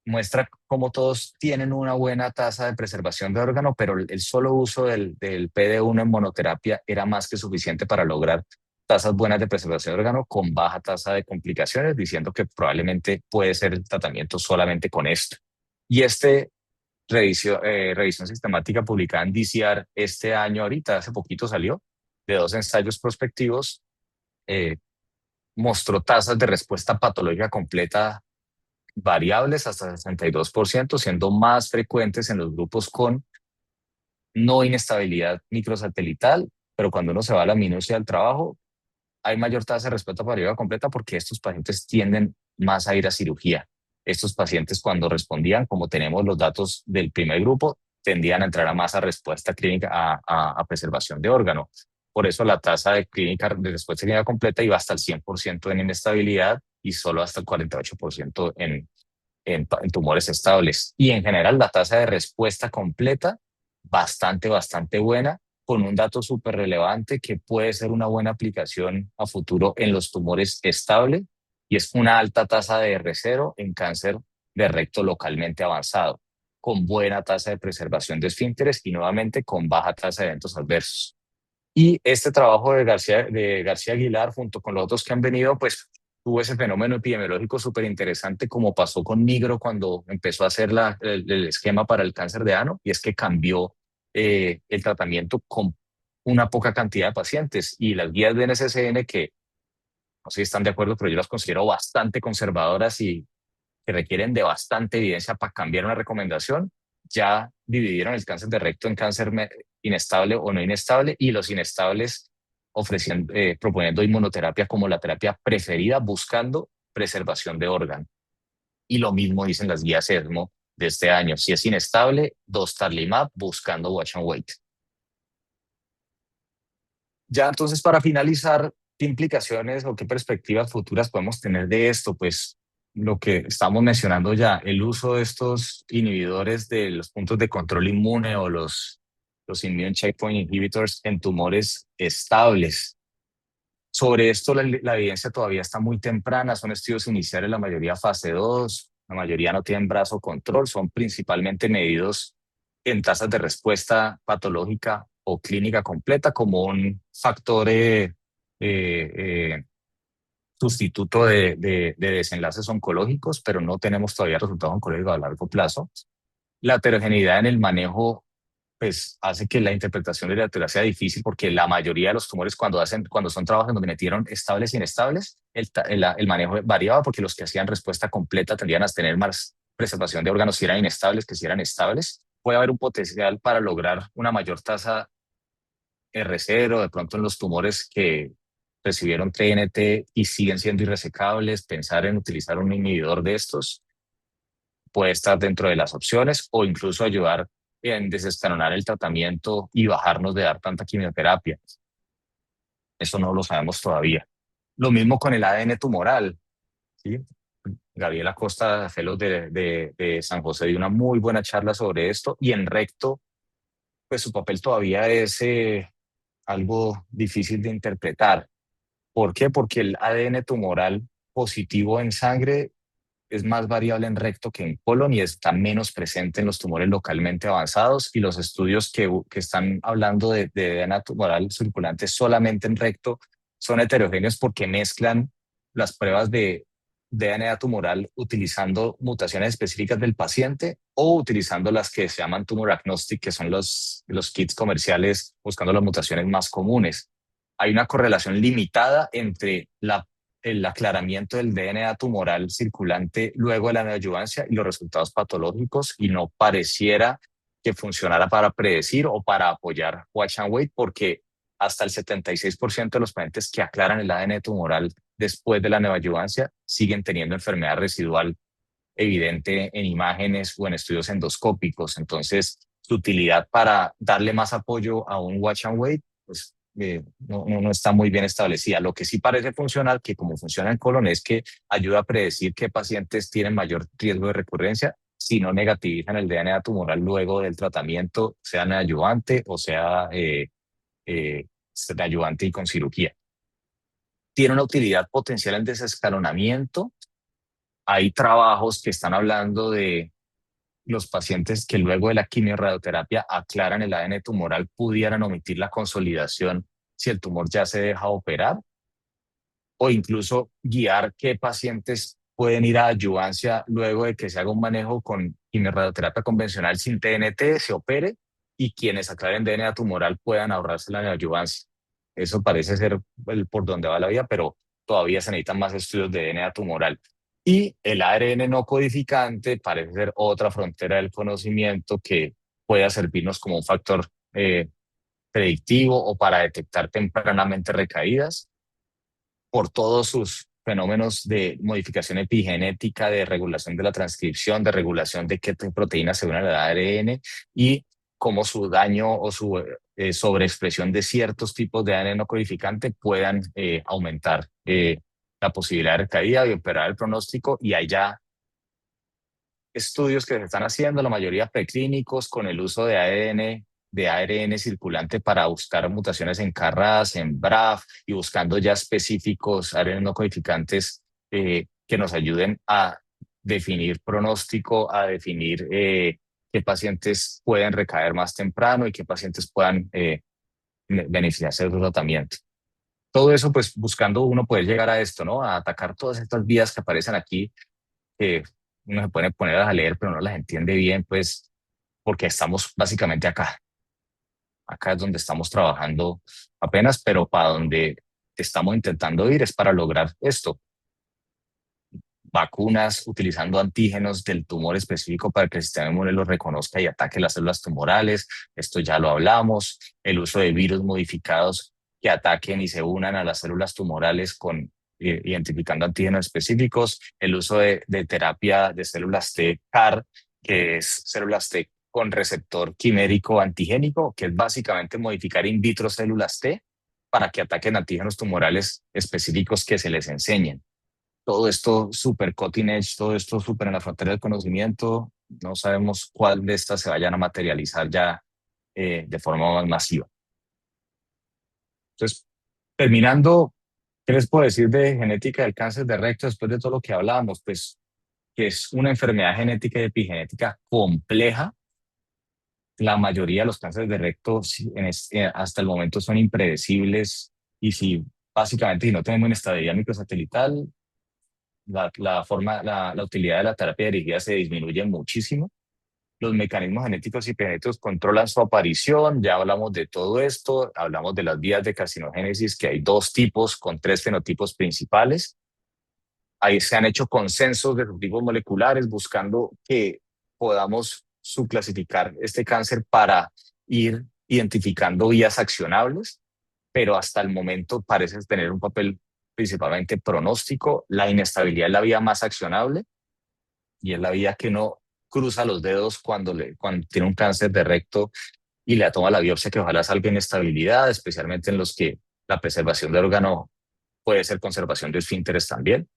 muestra cómo todos tienen una buena tasa de preservación de órgano, pero el solo uso del PD-1 en monoterapia era más que suficiente para lograr tasas buenas de preservación de órgano con baja tasa de complicaciones, diciendo que probablemente puede ser el tratamiento solamente con esto. Y revisión sistemática publicada en DCR este año, ahorita, hace poquito salió, de 2 ensayos prospectivos, mostró tasas de respuesta patológica completa variables hasta 62%, siendo más frecuentes en los grupos con no inestabilidad microsatelital, pero cuando uno se va a la minucia del trabajo, hay mayor tasa de respuesta patológica completa porque estos pacientes tienden más a ir a cirugía. Estos pacientes cuando respondían, como tenemos los datos del primer grupo, tendían a entrar a más a respuesta clínica, a preservación de órgano. Por eso la tasa de respuesta clínica completa iba hasta el 100% en inestabilidad y solo hasta el 48% en tumores estables. Y en general la tasa de respuesta completa bastante buena, con un dato súper relevante que puede ser una buena aplicación a futuro en los tumores estables, y es una alta tasa de R0 en cáncer de recto localmente avanzado, con buena tasa de preservación de esfínteres y nuevamente con baja tasa de eventos adversos. Y este trabajo de García Aguilar, junto con los otros que han venido, pues tuvo ese fenómeno epidemiológico súper interesante, como pasó con Nigro cuando empezó a hacer el esquema para el cáncer de ano, y es que cambió el tratamiento con una poca cantidad de pacientes. Y las guías de NCCN, que no sé si están de acuerdo, pero yo las considero bastante conservadoras y que requieren de bastante evidencia para cambiar una recomendación, ya dividieron el cáncer de recto en cáncer inestable o no inestable, y los inestables proponiendo inmunoterapia como la terapia preferida, buscando preservación de órgano. Y lo mismo dicen las guías ESMO de este año. Si es inestable, dostarlimab buscando watch and wait. Ya entonces, para finalizar, ¿qué implicaciones o qué perspectivas futuras podemos tener de esto? Pues lo que estamos mencionando ya, el uso de estos inhibidores de los puntos de control inmune o los immune checkpoint inhibitors en tumores estables. Sobre esto la evidencia todavía está muy temprana, son estudios iniciales, la mayoría fase 2, la mayoría no tienen brazo control, son principalmente medidos en tasas de respuesta patológica o clínica completa como un factor sustituto de desenlaces oncológicos, pero no tenemos todavía resultados oncológicos a largo plazo. La heterogeneidad en el manejo pues hace que la interpretación de la teoría sea difícil, porque la mayoría de los tumores cuando son trabajos en donde metieron estables e inestables, el manejo variaba, porque los que hacían respuesta completa tendrían a tener más preservación de órganos si eran inestables que si eran estables. Puede haber un potencial para lograr una mayor tasa R0, de pronto en los tumores que recibieron TNT y siguen siendo irresecables, pensar en utilizar un inhibidor de estos puede estar dentro de las opciones, o incluso ayudar en desescalonar el tratamiento y bajarnos de dar tanta quimioterapia. Eso no lo sabemos todavía. Lo mismo con el ADN tumoral, ¿sí? Gabriela Costa Felos de San José dio una muy buena charla sobre esto, y en recto, pues su papel todavía es algo difícil de interpretar. ¿Por qué? Porque el ADN tumoral positivo en sangre es más variable en recto que en colon y está menos presente en los tumores localmente avanzados, y los estudios que están hablando de DNA tumoral circulante solamente en recto son heterogéneos porque mezclan las pruebas de DNA tumoral utilizando mutaciones específicas del paciente o utilizando las que se llaman tumor agnostic, que son los kits comerciales buscando las mutaciones más comunes. Hay una correlación limitada entre el aclaramiento del DNA tumoral circulante luego de la neoadjuvancia y los resultados patológicos, y no pareciera que funcionara para predecir o para apoyar watch and wait, porque hasta el 76% de los pacientes que aclaran el ADN tumoral después de la neoadyuvancia siguen teniendo enfermedad residual evidente en imágenes o en estudios endoscópicos. Entonces, su utilidad para darle más apoyo a un watch and wait, pues no está muy bien establecida. Lo que sí parece funcionar, que como funciona en colon, es que ayuda a predecir qué pacientes tienen mayor riesgo de recurrencia si no negativizan el DNA tumoral luego del tratamiento, sea neoadyuvante o sea neoadyuvante y con cirugía. Tiene una utilidad potencial en desescalonamiento. Hay trabajos que están hablando de los pacientes que luego de la quimiorradioterapia aclaran el ADN tumoral pudieran omitir la consolidación si el tumor ya se deja operar, o incluso guiar qué pacientes pueden ir a adyuvancia luego de que se haga un manejo con quimiorradioterapia convencional sin TNT, se opere, y quienes aclaren DNA tumoral puedan ahorrarse la neoadyuvancia. Eso parece ser por donde va la vida, pero todavía se necesitan más estudios de DNA tumoral. Y el ARN no codificante parece ser otra frontera del conocimiento que pueda servirnos como un factor predictivo o para detectar tempranamente recaídas por todos sus fenómenos de modificación epigenética, de regulación de la transcripción, de regulación de qué proteínas se unen al ARN y cómo su daño o su sobreexpresión de ciertos tipos de ADN no codificante puedan aumentar la posibilidad de recaída y empeorar el pronóstico. Y hay ya estudios que se están haciendo, la mayoría preclínicos, con el uso de ARN circulante para buscar mutaciones en KRAS, en BRAF, y buscando ya específicos ARN no codificantes que nos ayuden a definir pronóstico, a definir qué pacientes pueden recaer más temprano y qué pacientes puedan beneficiarse del tratamiento. Todo eso, pues buscando uno poder llegar a esto, ¿no? A atacar todas estas vías que aparecen aquí, que uno se puede poner a leer, pero no las entiende bien, pues porque estamos básicamente acá. Acá es donde estamos trabajando apenas, pero para donde estamos intentando ir es para lograr esto. Vacunas utilizando antígenos del tumor específico para que el sistema inmune los reconozca y ataque las células tumorales. Esto ya lo hablamos. El uso de virus modificados que ataquen y se unan a las células tumorales con identificando antígenos específicos. El uso de terapia de células T CAR, que es células T con receptor quimérico antigénico, que es básicamente modificar in vitro células T para que ataquen antígenos tumorales específicos que se les enseñen. Todo esto súper cutting edge, todo esto súper en la frontera del conocimiento. No sabemos cuál de estas se vayan a materializar ya de forma más masiva. Entonces, terminando, ¿qué les puedo decir de genética del cáncer de recto después de todo lo que hablábamos? Pues que es una enfermedad genética y epigenética compleja. La mayoría de los cánceres de recto hasta el momento son impredecibles, y si básicamente si no tenemos inestabilidad microsatelital, la utilidad de la terapia dirigida se disminuye muchísimo. Los mecanismos genéticos y epigenéticos controlan su aparición. Ya hablamos de todo esto, hablamos de las vías de carcinogénesis, que hay dos tipos con tres fenotipos principales. Ahí se han hecho consensos de subtipos moleculares buscando que podamos subclasificar este cáncer para ir identificando vías accionables, pero hasta el momento parece tener un papel principalmente pronóstico. La inestabilidad es la vía más accionable y es la vía que no cruza los dedos cuando tiene un cáncer de recto y le toma la biopsia, que ojalá salga inestabilidad, especialmente en los que la preservación del órgano puede ser conservación de esfínteres también.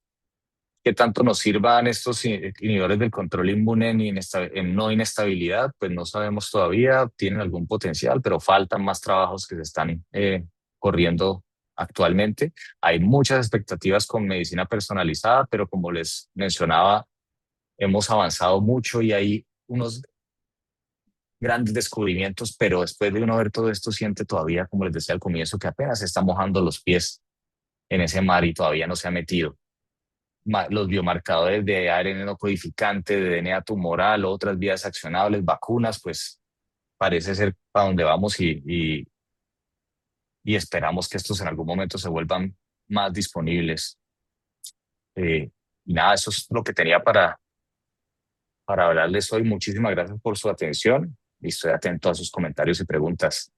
¿Qué tanto nos sirvan estos inhibidores del control inmune en no inestabilidad? Pues no sabemos todavía, tienen algún potencial, pero faltan más trabajos que se están corriendo actualmente. Hay muchas expectativas con medicina personalizada, pero como les mencionaba, hemos avanzado mucho y hay unos grandes descubrimientos, pero después de uno ver todo esto, siente todavía, como les decía al comienzo, que apenas se está mojando los pies en ese mar y todavía no se ha metido. Los biomarcadores de ARN no codificante, de DNA tumoral, otras vías accionables, vacunas, pues parece ser para donde vamos, y esperamos que estos en algún momento se vuelvan más disponibles. Y nada, eso es lo que tenía para hablarles hoy. Muchísimas gracias por su atención. y estoy atento a sus comentarios y preguntas.